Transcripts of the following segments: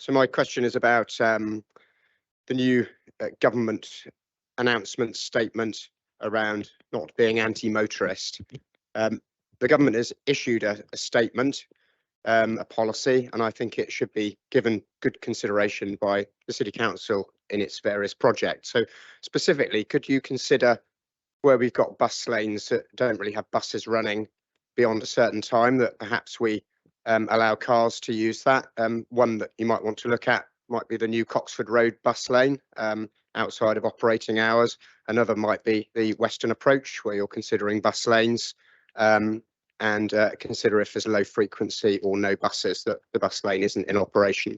So my question is about the new government announcement statement around not being anti-motorist. The government has issued a statement, a policy, and I think it should be given good consideration by the City Council in its various projects. So specifically, could you consider where we've got bus lanes that don't really have buses running beyond a certain time, that perhaps we allow cars to use that? One that you might want to look at might be the new Coxford Road bus lane outside of operating hours. Another might be the Western Approach, where you're considering bus lanes, and consider if there's low frequency or no buses that the bus lane isn't in operation.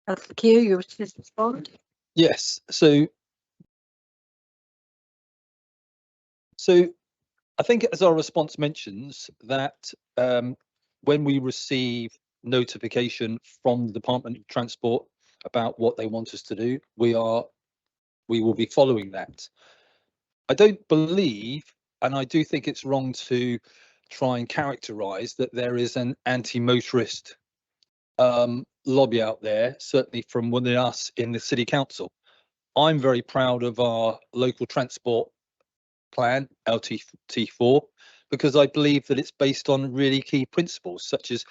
Councillor Keogh, you wish to respond? Yes. So I think, as our response mentions, that when we receive notification from the Department of Transport about what they want us to do, we will be following that. I don't believe, and I do think it's wrong to try and characterise that there is an anti-motorist lobby out there, certainly from within us in the City Council. I'm very proud of our local transport plan, LT4, because I believe that it's based on really key principles such as,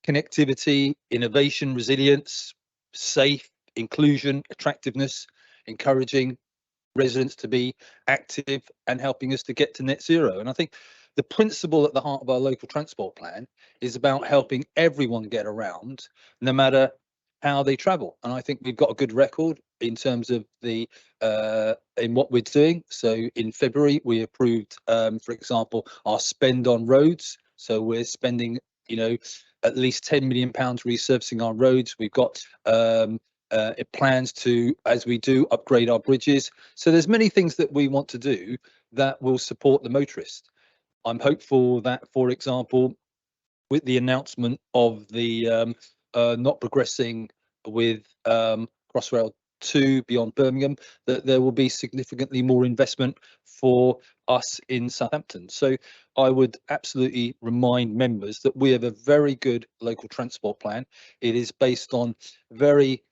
connectivity, innovation, resilience, safe, inclusion, attractiveness, encouraging residents to be active and helping us to get to net zero. And I think the principle at the heart of our local transport plan is about helping everyone get around, no matter how they travel. And I think we've got a good record in terms of the in what we're doing. So in February we approved, for example, our spend on roads. So we're spending, at least £10 million resurfacing our roads. We've got plans to, as we do, upgrade our bridges. So there's many things that we want to do that will support the motorist. I'm hopeful that, for example, with the announcement of the not progressing with Crossrail 2 beyond Birmingham, that there will be significantly more investment for us in Southampton. So I would absolutely remind members that we have a very good local transport plan. It is based on very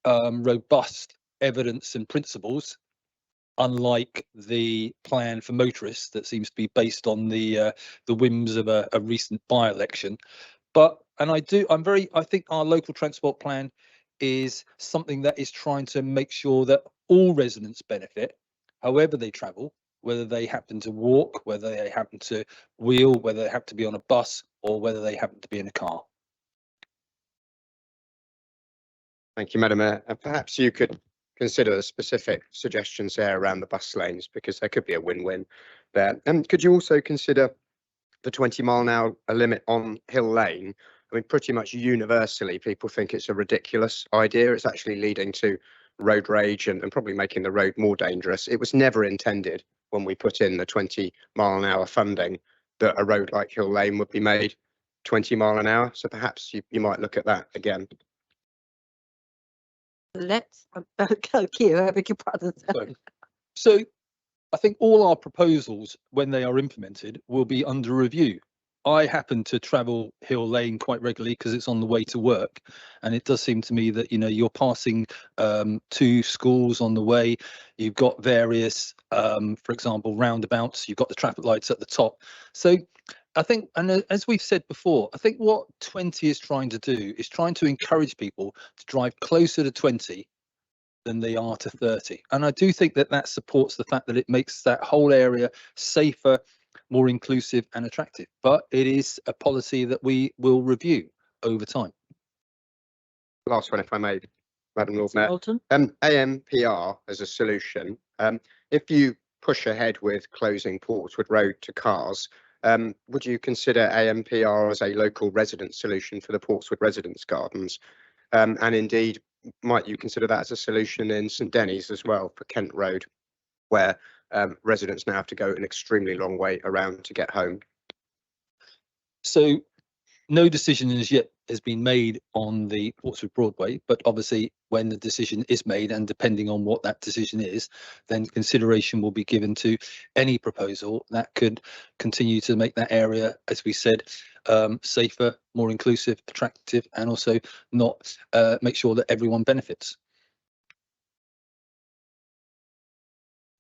robust evidence and principles, unlike the plan for motorists that seems to be based on the whims of a recent by-election. I think our local transport plan is something that is trying to make sure that all residents benefit, however they travel, whether they happen to walk, whether they happen to wheel, whether they have to be on a bus, or whether they happen to be in a car. Thank you, Madam Mayor. And perhaps you could consider the specific suggestions there around the bus lanes, because there could be a win-win there. And could you also consider the 20-mile-an-hour limit on Hill Lane? I mean, pretty much universally, people think it's a ridiculous idea. It's actually leading to road rage and probably making the road more dangerous. It was never intended, when we put in the 20-mile-an-hour funding, that a road like Hill Lane would be made 20 mile an hour. So perhaps you might look at that again. Let's go, Keogh, I beg your pardon. So I think all our proposals, when they are implemented, will be under review. I happen to travel Hill Lane quite regularly because it's on the way to work, and it does seem to me that you're passing two schools on the way. You've got various, for example, roundabouts. You've got the traffic lights at the top. So I think, and as we've said before, I think what 20 is trying to do is trying to encourage people to drive closer to 20 than they are to 30. And I do think that that supports the fact that it makes that whole area safer, more inclusive and attractive. But it is a policy that we will review over time. Last one, if I may, Madam Lord Mayor. Moulton. AMPR as a solution. If you push ahead with closing Portswood Road to cars, would you consider AMPR as a local resident solution for the Portswood Residents' Gardens? And indeed, might you consider that as a solution in St Denis as well for Kent Road, where residents now have to go an extremely long way around to get home? So no decision has yet has been made on the Portsmouth Broadway, but obviously when the decision is made, and depending on what that decision is, then consideration will be given to any proposal that could continue to make that area, as we said, safer, more inclusive, attractive, and also not make sure that everyone benefits.